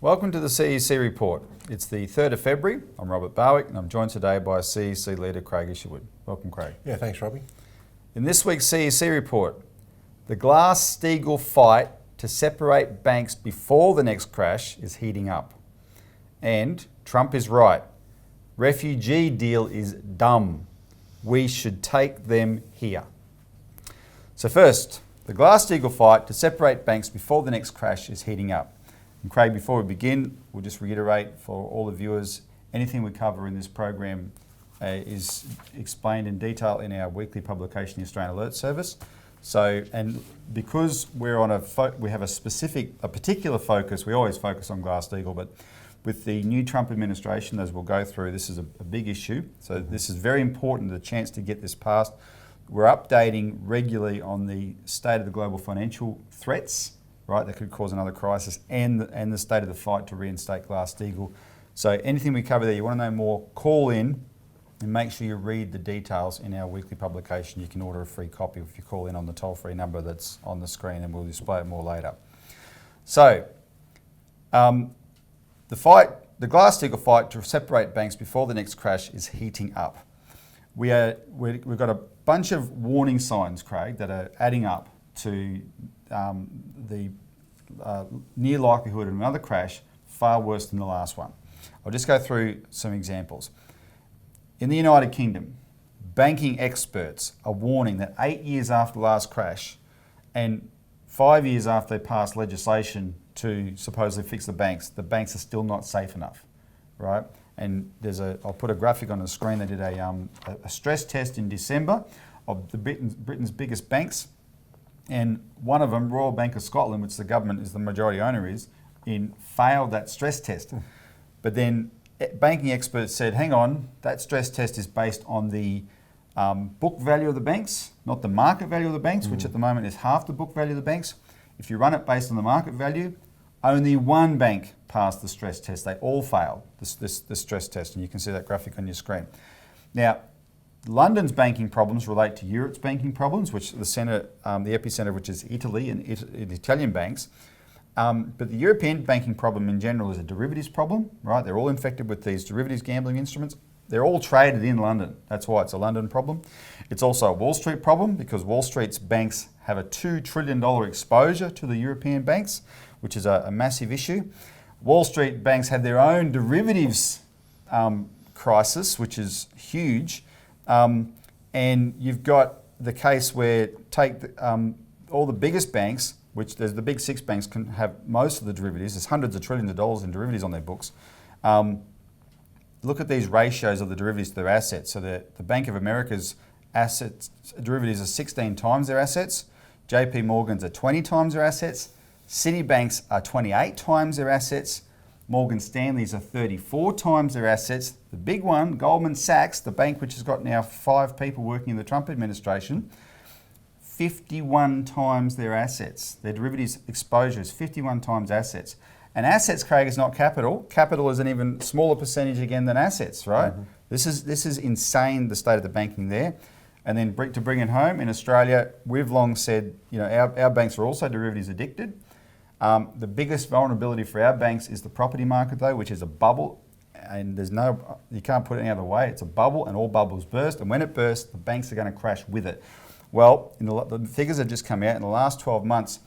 Welcome to the CEC Report. It's the 3rd of February. I'm Robert Barwick and I'm joined today by CEC leader Craig Isherwood. Welcome, Craig. Yeah, thanks, Robbie. In this week's CEC Report, the Glass-Steagall fight to separate banks before the next crash is heating up. And Trump is right. Refugee deal is dumb. We should take them here. So first, the Glass-Steagall fight to separate banks before the next crash is heating up. And Craig, before we begin, we'll just reiterate for all the viewers, anything we cover in this program is explained in detail in our weekly publication, the Australian Alert Service. So, and because we're on we have a particular focus, we always focus on Glass-Steagall, but with the new Trump administration, as we'll go through, this is a big issue. So this is very important, the chance to get this passed. We're updating regularly on the state of the global financial threats, right, that could cause another crisis, and the state of the fight to reinstate Glass-Steagall. So anything we cover there, you want to know more, call in and make sure you read the details in our weekly publication. You can order a free copy if you call in on the toll-free number that's on the screen, and we'll display it more later. So, the Glass-Steagall fight to separate banks before the next crash is heating up. We've got a bunch of warning signs, Craig, that are adding up to the near likelihood of another crash far worse than the last one. I'll just go through some examples. In the United Kingdom, banking experts are warning that 8 years after the last crash and 5 years after they passed legislation to supposedly fix the banks are still not safe enough, right? And I'll put a graphic on the screen. They did a stress test in December of Britain's biggest banks, and one of them, Royal Bank of Scotland, which the government is the majority owner failed that stress test. But then banking experts said, hang on, that stress test is based on the book value of the banks, not the market value of the banks, which at the moment is half the book value of the banks. If you run it based on the market value, only one bank passed the stress test. They all failed the stress test, and you can see that graphic on your screen. Now, London's banking problems relate to Europe's banking problems, which the epicenter, which is Italy and Italian banks. But the European banking problem in general is a derivatives problem, right? They're all infected with these derivatives gambling instruments. They're all traded in London. That's why it's a London problem. It's also a Wall Street problem because Wall Street's banks have a $2 trillion exposure to the European banks, which is a massive issue. Wall Street banks have their own derivatives crisis, which is huge. And you've got the case where all the biggest banks, which there's the big six banks, can have most of the derivatives. There's hundreds of trillions of dollars in derivatives on their books. Look at these ratios of the derivatives to their assets. So the Bank of America's derivatives are 16 times their assets. JP Morgan's are 20 times their assets. Citibank's are 28 times their assets. Morgan Stanley's are 34 times their assets. The big one, Goldman Sachs, the bank which has got now 5 people working in the Trump administration, 51 times their assets. Their derivatives exposure is 51 times assets. And assets, Craig, is not capital. Capital is an even smaller percentage again than assets, right? Mm-hmm. This is insane, the state of the banking there. And then to bring it home, in Australia, we've long said, our banks are also derivatives addicted. The biggest vulnerability for our banks is the property market, though, which is a bubble, and you can't put it any other way. It's a bubble, and all bubbles burst, and when it bursts, the banks are going to crash with it. Well, the figures have just come out. In the last 12 months,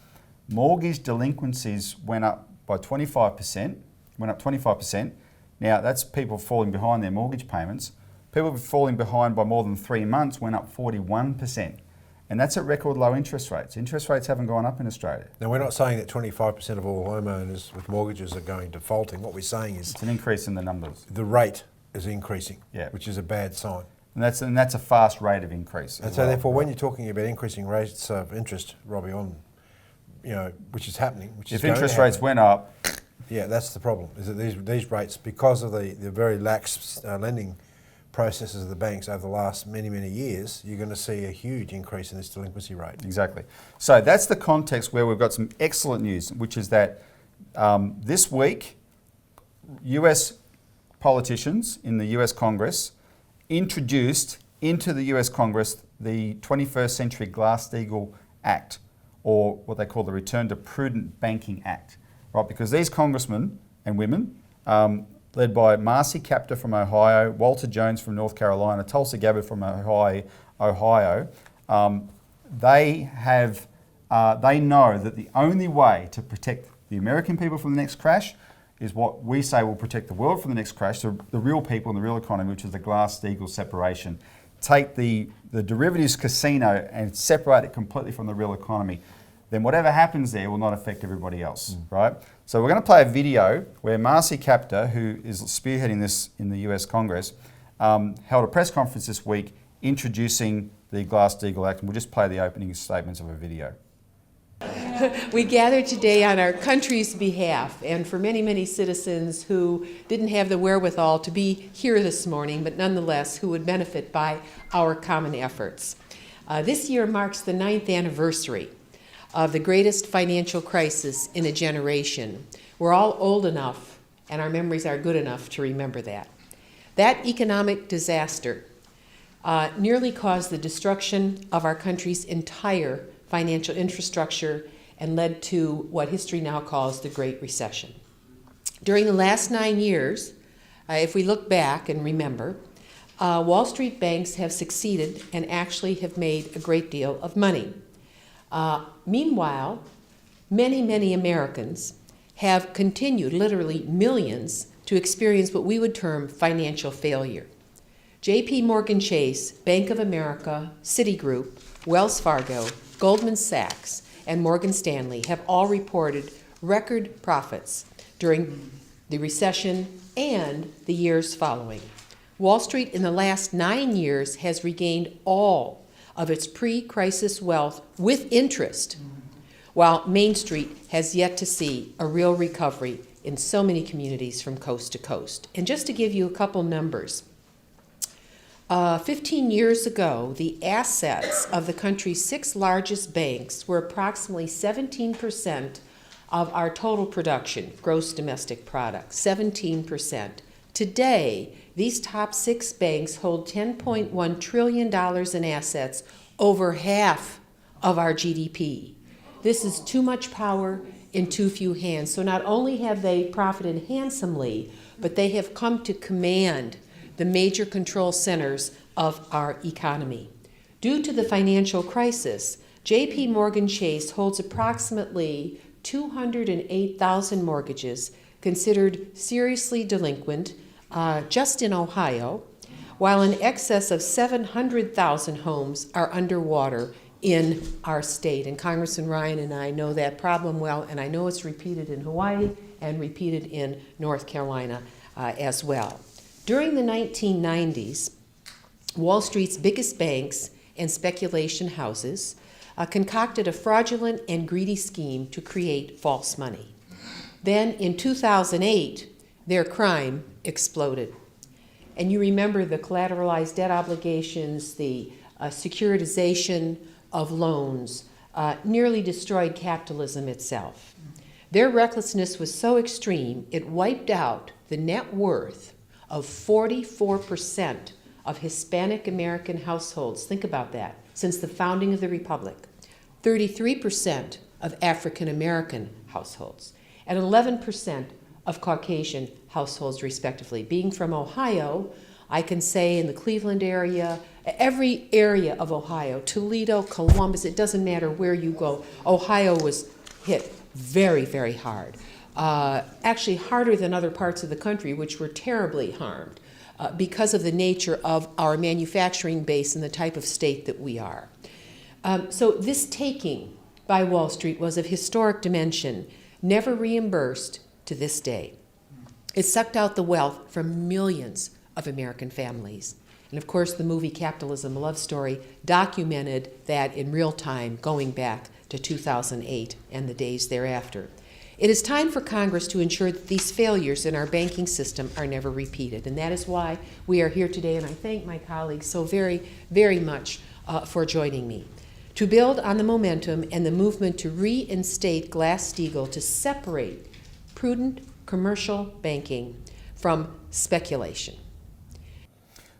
mortgage delinquencies went up by 25%. Now, that's people falling behind their mortgage payments. People falling behind by more than 3 months went up 41%. And that's at record low interest rates. Interest rates haven't gone up in Australia. Now, we're not saying that 25% of all homeowners with mortgages are going defaulting. What we're saying is it's an increase in the numbers. The rate is increasing, yeah, which is a bad sign. And that's a fast rate of increase. And so, therefore, when you're talking about increasing rates of interest, Robbie, which is happening, if interest rates went up, yeah, that's the problem. Is that these rates, because of the very lax lending processes of the banks over the last many years, you're going to see a huge increase in this delinquency rate. Exactly. So that's the context where we've got some excellent news, which is that this week, US politicians in the US Congress introduced into the US Congress the 21st Century Glass-Steagall Act, or what they call the Return to Prudent Banking Act, right? Because these congressmen and women, led by Marcy Kaptur from Ohio, Walter Jones from North Carolina, Tulsi Gabbard from Ohio. They know that the only way to protect the American people from the next crash is what we say will protect the world from the next crash, the real people and the real economy, which is the Glass-Steagall separation. Take the derivatives casino and separate it completely from the real economy. Then whatever happens there will not affect everybody else, right? So we're going to play a video where Marcy Kaptur, who is spearheading this in the US Congress, held a press conference this week introducing the Glass-Steagall Act, and we'll just play the opening statements of a video. We gather today on our country's behalf and for many, many citizens who didn't have the wherewithal to be here this morning, but nonetheless who would benefit by our common efforts. This year marks the 9th anniversary of the greatest financial crisis in a generation. We're all old enough, and our memories are good enough to remember that. That economic disaster nearly caused the destruction of our country's entire financial infrastructure and led to what history now calls the Great Recession. During the last 9 years, if we look back and remember, Wall Street banks have succeeded and actually have made a great deal of money. Meanwhile, many, many Americans have continued, literally millions, to experience what we would term financial failure. J.P. Morgan Chase, Bank of America, Citigroup, Wells Fargo, Goldman Sachs, and Morgan Stanley have all reported record profits during the recession and the years following. Wall Street in the last 9 years has regained all of its pre-crisis wealth with interest, while Main Street has yet to see a real recovery in so many communities from coast to coast. And just to give you a couple numbers, 15 years ago, the assets of the country's 6 largest banks were approximately 17% of our total production, gross domestic product, 17%. Today, these top 6 banks hold $10.1 trillion in assets, over half of our GDP. This is too much power in too few hands. So not only have they profited handsomely, but they have come to command the major control centers of our economy. Due to the financial crisis, J.P. Morgan Chase holds approximately 208,000 mortgages considered seriously delinquent just in Ohio, while in excess of 700,000 homes are underwater in our state. And Congressman Ryan and I know that problem well, and I know it's repeated in Hawaii and repeated in North Carolina as well. During the 1990s, Wall Street's biggest banks and speculation houses concocted a fraudulent and greedy scheme to create false money. Then in 2008, their crime exploded. And you remember the collateralized debt obligations, the securitization of loans, nearly destroyed capitalism itself. Their recklessness was so extreme, it wiped out the net worth of 44% of Hispanic American households. Think about that, since the founding of the Republic. 33% of African American households, and 11% of Caucasian households, respectively. Being from Ohio, I can say in the Cleveland area, every area of Ohio, Toledo, Columbus, it doesn't matter where you go, Ohio was hit very, very hard. Actually harder than other parts of the country, which were terribly harmed because of the nature of our manufacturing base and the type of state that we are. So this taking by Wall Street was of historic dimension, never reimbursed to this day. It sucked out the wealth from millions of American families. And of course, the movie Capitalism, a Love Story documented that in real time, going back to 2008 and the days thereafter. It is time for Congress to ensure that these failures in our banking system are never repeated. And that is why we are here today, and I thank my colleagues so very, very much for joining me. To build on the momentum and the movement to reinstate Glass-Steagall, to separate prudent commercial banking from speculation.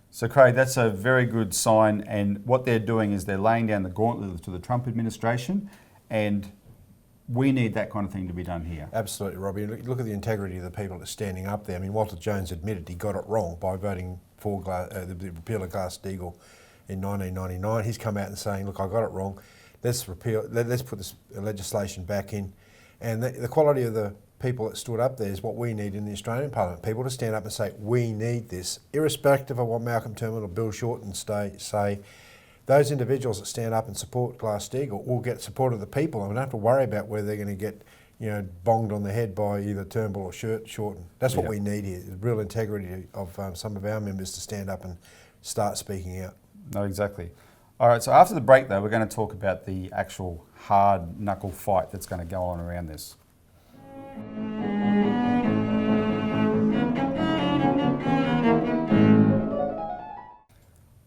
So Craig, that's a very good sign, and what they're doing is they're laying down the gauntlet to the Trump administration, and we need that kind of thing to be done here. Absolutely, Robbie. Look at the integrity of the people that's standing up there. I mean, Walter Jones admitted he got it wrong by voting for the repeal of Glass-Steagall in 1999. He's come out and saying, look, I got it wrong. Let's put this legislation back in. And the quality of the people that stood up there is what we need in the Australian Parliament. People to stand up and say, we need this, irrespective of what Malcolm Turnbull or Bill Shorten say. Those individuals that stand up and support Glass-Steagall will get support of the people, and we don't have to worry about whether they're going to get, bonged on the head by either Turnbull or Shorten. That's what we need here, the real integrity of some of our members to stand up and start speaking out. No, exactly. All right, so after the break, though, we're going to talk about the actual hard knuckle fight that's going to go on around this.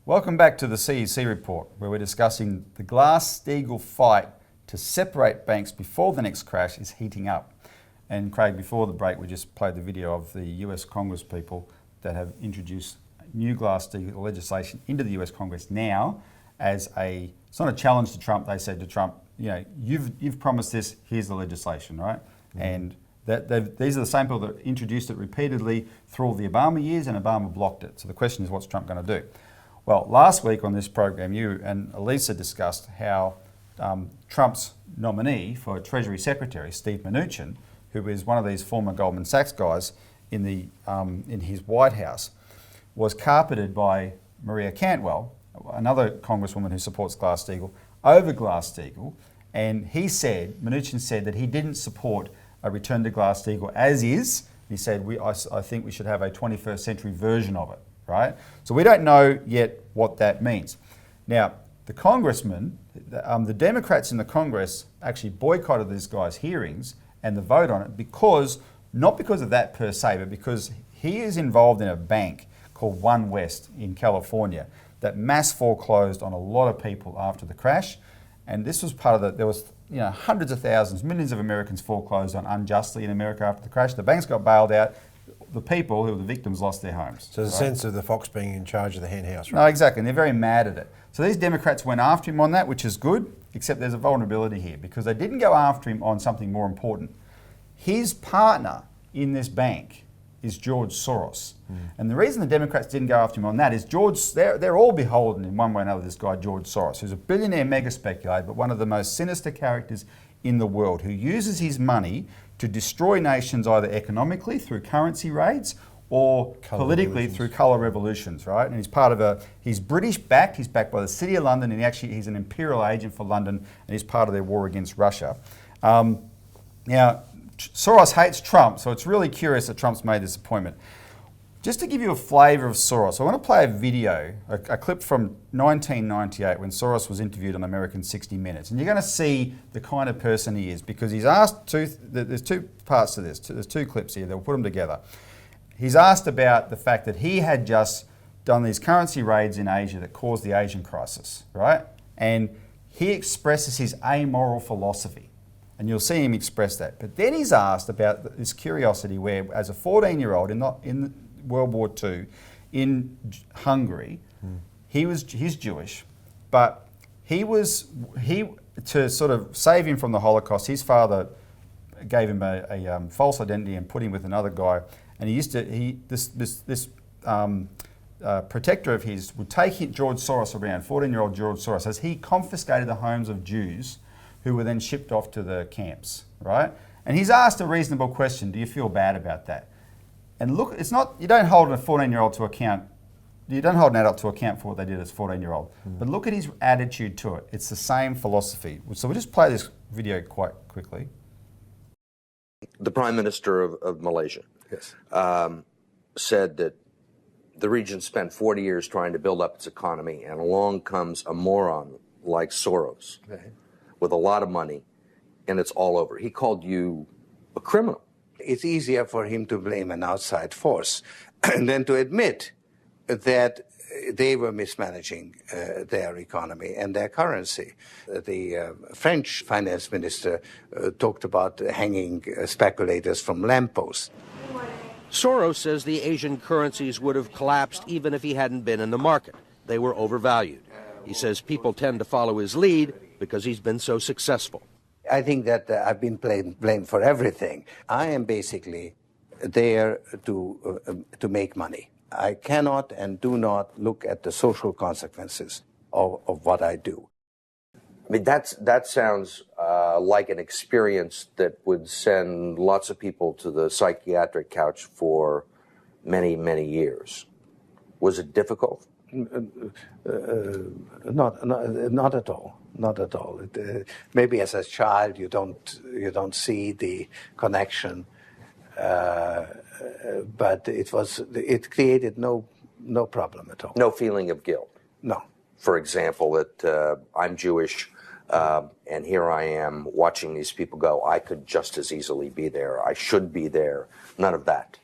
Welcome back to the CEC Report, where we're discussing the Glass-Steagall fight to separate banks before the next crash is heating up. And Craig, before the break, we just played the video of the US Congress people that have introduced new Glass-Steagall legislation into the US Congress now as it's not a challenge to Trump. They said to Trump, you've promised this, here's the legislation, right? And these are the same people that introduced it repeatedly through all the Obama years, and Obama blocked it. So the question is, what's Trump going to do? Well, last week on this program, you and Elisa discussed how Trump's nominee for Treasury Secretary, Steve Mnuchin, who is one of these former Goldman Sachs guys in his White House, was carpeted by Maria Cantwell, another congresswoman who supports Glass-Steagall, over Glass-Steagall. And Mnuchin said that he didn't support a return to Glass-Steagall as is. He said, I think we should have a 21st century version of it. Right? So we don't know yet what that means. Now, the congressman, the Democrats in the Congress actually boycotted this guy's hearings and the vote on it not because of that per se, but because he is involved in a bank called One West in California that mass foreclosed on a lot of people after the crash. And this was part of there was hundreds of thousands, millions of Americans foreclosed on unjustly in America after the crash. The banks got bailed out. The people who were the victims lost their homes. So there's a sense of the fox being in charge of the hen house, right? No, exactly, and they're very mad at it. So these Democrats went after him on that, which is good, except there's a vulnerability here because they didn't go after him on something more important. His partner in this bank is George Soros. And the reason the Democrats didn't go after him on that is they're all beholden in one way or another to this guy, George Soros, who's a billionaire mega speculator, but one of the most sinister characters in the world, who uses his money to destroy nations either economically through currency raids or politically through colour revolutions, right? And he's British backed, he's backed by the City of London, and he's an imperial agent for London, and he's part of their war against Russia. Now, Soros hates Trump, so it's really curious that Trump's made this appointment. Just to give you a flavour of Soros, I want to play a video, a clip from 1998 when Soros was interviewed on American 60 Minutes. And you're going to see the kind of person he is because he's asked there's two parts to this. There's two clips here. They'll put them together. He's asked about the fact that he had just done these currency raids in Asia that caused the Asian crisis, right? And he expresses his amoral philosophy. And you'll see him express that. But then he's asked about this curiosity where, as a 14-year-old in World War II in Hungary, he's Jewish, but to sort of save him from the Holocaust, his father gave him a false identity and put him with another guy. And this protector of his would take George Soros around, 14-year-old George Soros, as he confiscated the homes of Jews who were then shipped off to the camps, right? And he's asked a reasonable question: do you feel bad about that? And look, you don't hold a 14-year-old to account. You don't hold an adult to account for what they did as a 14-year-old. But look at his attitude to it. It's the same philosophy. So we'll just play this video quite quickly. The Prime Minister of Malaysia said that the region spent 40 years trying to build up its economy, and along comes a moron like Soros with a lot of money, and it's all over. He called you a criminal. It's easier for him to blame an outside force than to admit that they were mismanaging their economy and their currency. The French finance minister talked about hanging speculators from lampposts. Soros says the Asian currencies would have collapsed even if he hadn't been in the market. They were overvalued. He says people tend to follow his lead because he's been so successful. I think that I've been blamed for everything. I am basically there to make money. I cannot and do not look at the social consequences of what I do. I mean, that sounds like an experience that would send lots of people to the psychiatric couch for many, many years. Was it difficult? Not at all. Not at all. Maybe as a child you don't see the connection, but it created no problem at all. No feeling of guilt. No. For example, that I'm Jewish, and here I am watching these people go. I could just as easily be there. I should be there. None of that.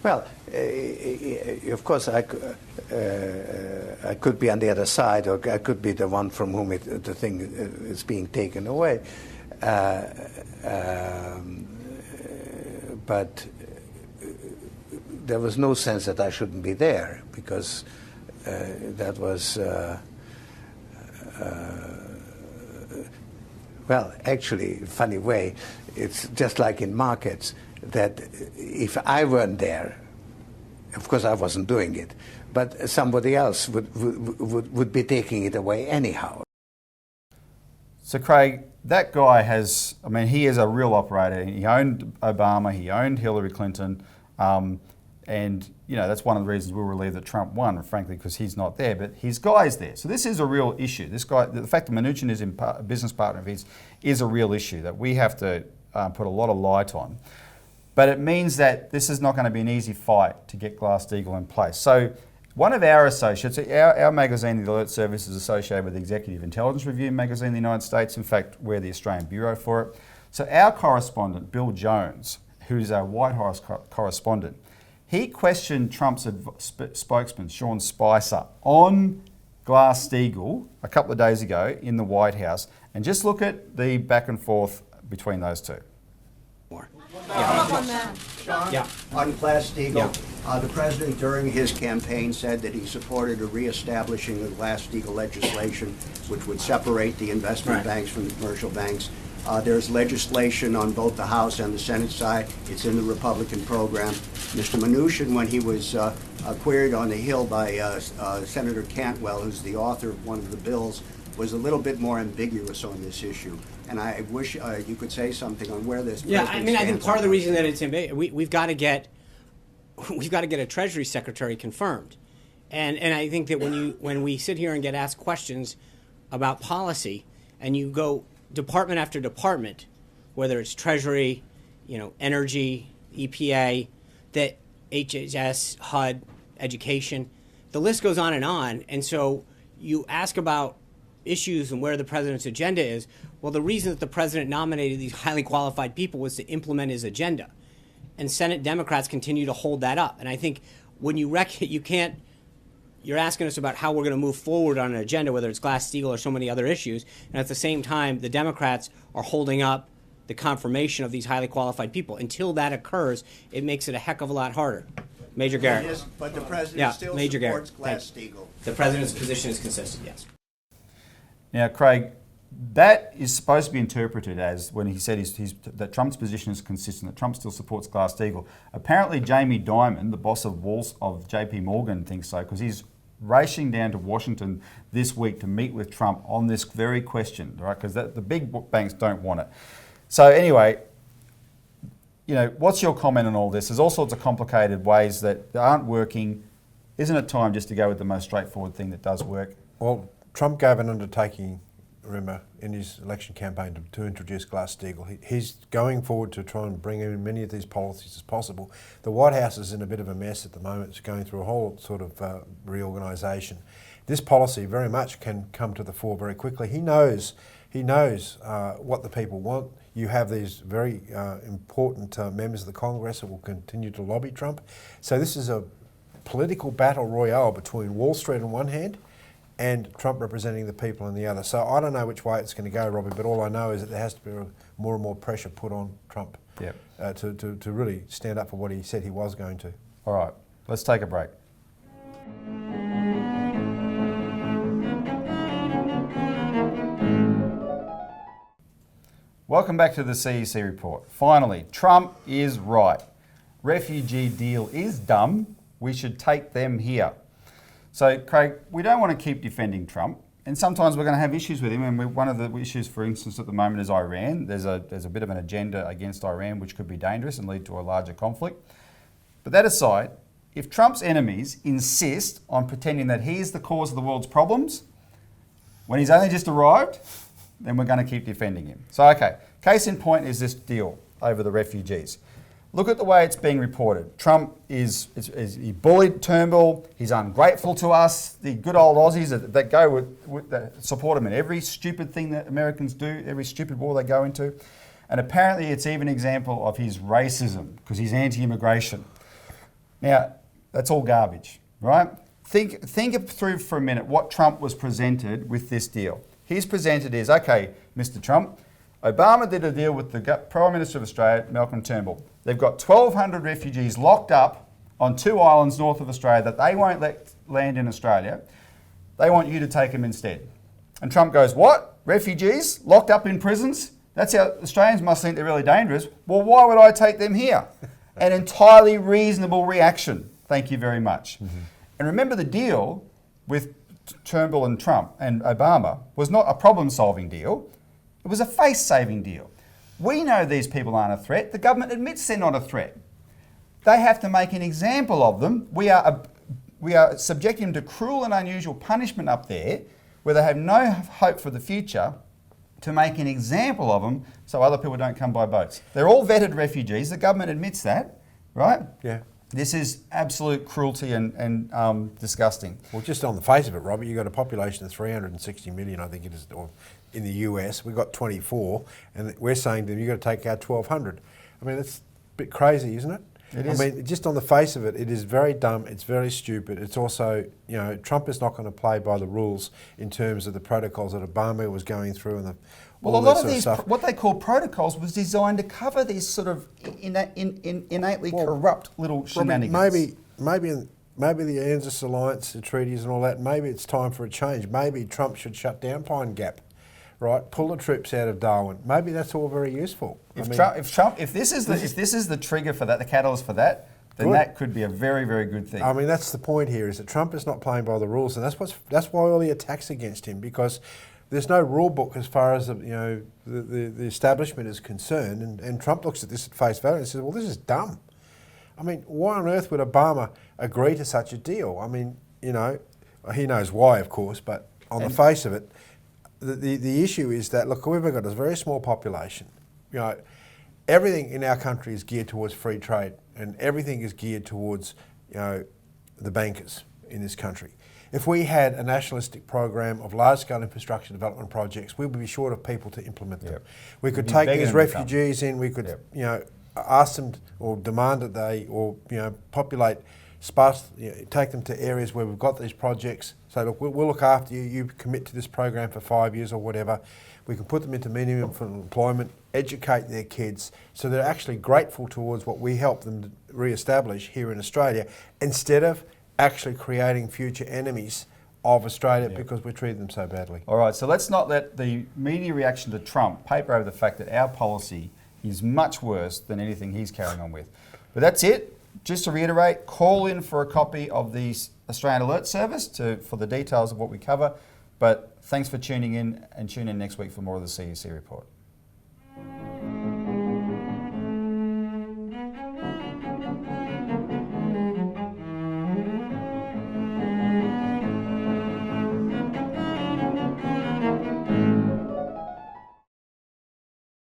Well, of course, I could be on the other side, or I could be the one from whom the thing is being taken away. But there was no sense that I shouldn't be there, because that was, well, actually, funny way, it's just like in markets, that if I weren't there, of course I wasn't doing it, but somebody else would be taking it away anyhow. So Craig, that guy has, I mean, he is a real operator. He owned Obama, he owned Hillary Clinton, and you know, that's one of the reasons we're relieved that Trump won, frankly, because he's not there, but his guy's there. So this is a real issue. This guy, the fact that Mnuchin is a business partner of his is a real issue that we have to put a lot of light on. But it means that this is not going to be an easy fight to get Glass-Steagall in place. So one of our associates, our magazine, the Alert Service, is associated with the Executive Intelligence Review magazine in the United States. In fact, we're the Australian Bureau for it. So our correspondent, Bill Jones, who's our White House correspondent, he questioned Trump's spokesman, Sean Spicer, on Glass-Steagall a couple of days ago in the White House. And just look at the back and forth between those two. Yeah. On Glass-Steagall, the president during his campaign said that he supported a reestablishing of Glass-Steagall legislation, which would separate the investment banks from the commercial banks. There's legislation on both the House and the Senate side. It's in the Republican program. Mr. Mnuchin, when he was queried on the Hill by Senator Cantwell, who's the author of one of the bills, was a little bit more ambiguous on this issue. And I wish you could say something on where this. Yeah, I mean, I think part of the reason that it's ambiguous, we've got to get a Treasury Secretary confirmed, and I think that when we sit here and get asked questions about policy, and you go department after department, whether it's Treasury, Energy, EPA, that HHS, HUD, Education, the list goes on, and so you ask about issues and where the president's agenda is. Well, the reason that the president nominated these highly qualified people was to implement his agenda. And Senate Democrats continue to hold that up. And I think when you you're asking us about how we're going to move forward on an agenda, whether it's Glass-Steagall or so many other issues, and at the same time, the Democrats are holding up the confirmation of these highly qualified people. Until that occurs, it makes it a heck of a lot harder. Major Garrett. But the president still Major supports Garrett. Glass-Steagall. The president's position is consistent, yes. Now, Craig, that is supposed to be interpreted as when he said that Trump's position is consistent, that Trump still supports Glass-Steagall. Apparently, Jamie Dimon, the boss of JP Morgan, thinks so, because he's racing down to Washington this week to meet with Trump on this very question, right? Because the big banks don't want it. So anyway, what's your comment on all this? There's all sorts of complicated ways that aren't working. Isn't it time just to go with the most straightforward thing that does work? Well, Trump gave an undertaking, remember, in his election campaign to introduce Glass-Steagall. He's going forward to try and bring in many of these policies as possible. The White House is in a bit of a mess at the moment. It's going through a whole sort of reorganisation. This policy very much can come to the fore very quickly. He knows what the people want. You have these very important members of the Congress that will continue to lobby Trump. So this is a political battle royale between Wall Street on one hand and Trump representing the people on the other. So I don't know which way it's going to go, Robbie, but all I know is that there has to be more and more pressure put on Trump to really stand up for what he said he was going to. All right, let's take a break. Welcome back to the CEC Report. Finally, Trump is right. Refugee deal is dumb. We should take them here. So, Craig, we don't want to keep defending Trump. And sometimes we're going to have issues with him. And one of the issues, for instance, at the moment is Iran. There's a bit of an agenda against Iran, which could be dangerous and lead to a larger conflict. But that aside, if Trump's enemies insist on pretending that he is the cause of the world's problems, when he's only just arrived, then we're going to keep defending him. So, okay, case in point is this deal over the refugees. Look at the way it's being reported. Trump he bullied Turnbull. He's ungrateful to us. The good old Aussies that support him in every stupid thing that Americans do, every stupid war they go into. And apparently it's even an example of his racism because he's anti-immigration. Now, that's all garbage, right? Think through for a minute what Trump was presented with this deal. He's presented is, okay, Mr. Trump, Obama did a deal with the Prime Minister of Australia, Malcolm Turnbull. They've got 1,200 refugees locked up on 2 islands north of Australia that they won't let land in Australia. They want you to take them instead. And Trump goes, what? Refugees locked up in prisons? That's how Australians must think they're really dangerous. Well, why would I take them here? An entirely reasonable reaction. Thank you very much. Mm-hmm. And remember, the deal with Turnbull and Trump and Obama was not a problem-solving deal. It was a face-saving deal. We know these people aren't a threat. The government admits they're not a threat. They have to make an example of them. We are subjecting them to cruel and unusual punishment up there where they have no hope for the future, to make an example of them so other people don't come by boats. They're all vetted refugees. The government admits that, right? Yeah. This is absolute cruelty and disgusting. Well, just on the face of it, Robert, you've got a population of 360 million, I think it is, or in the US. We've got 24, and we're saying to them, you've got to take out 1,200. I mean, it's a bit crazy, isn't it? It is. I mean, just on the face of it, it is very dumb, it's very stupid. It's also, you know, Trump is not going to play by the rules in terms of the protocols that Obama was going through and well, a lot of these, what they call protocols, was designed to cover these sort of innately corrupt little shenanigans. Maybe the ANZUS alliance, the treaties and all that, maybe it's time for a change. Maybe Trump should shut down Pine Gap, right? Pull the troops out of Darwin. Maybe that's all very useful. If this is the trigger for that, the catalyst for that, then that could be a very, very good thing. I mean, that's the point here, is that Trump is not playing by the rules, and that's why all the attacks against him, because there's no rule book as far as the establishment is concerned, and Trump looks at this at face value and says, well, this is dumb. I mean, why on earth would Obama agree to such a deal? I mean, you know, he knows why, of course, but on the face of it, the issue is that, look, we've got a very small population. You know, everything in our country is geared towards free trade, and everything is geared towards, you know, the bankers in this country. If we had a nationalistic program of large-scale infrastructure development projects, we would be short of people to implement them. Yep. We could take these refugees in, we could, you know, ask them or demand that they, or, you know, populate, take them to areas where we've got these projects. Say, look, we'll look after you, you commit to this program for 5 years or whatever. We can put them into minimum employment, educate their kids, so they're actually grateful towards what we help them to re-establish here in Australia, instead of actually creating future enemies of Australia because we treat them so badly. All right, so let's not let the media reaction to Trump paper over the fact that our policy is much worse than anything he's carrying on with. But that's it. Just to reiterate, call in for a copy of the Australian Alert Service for the details of what we cover. But thanks for tuning in, and tune in next week for more of the CEC Report.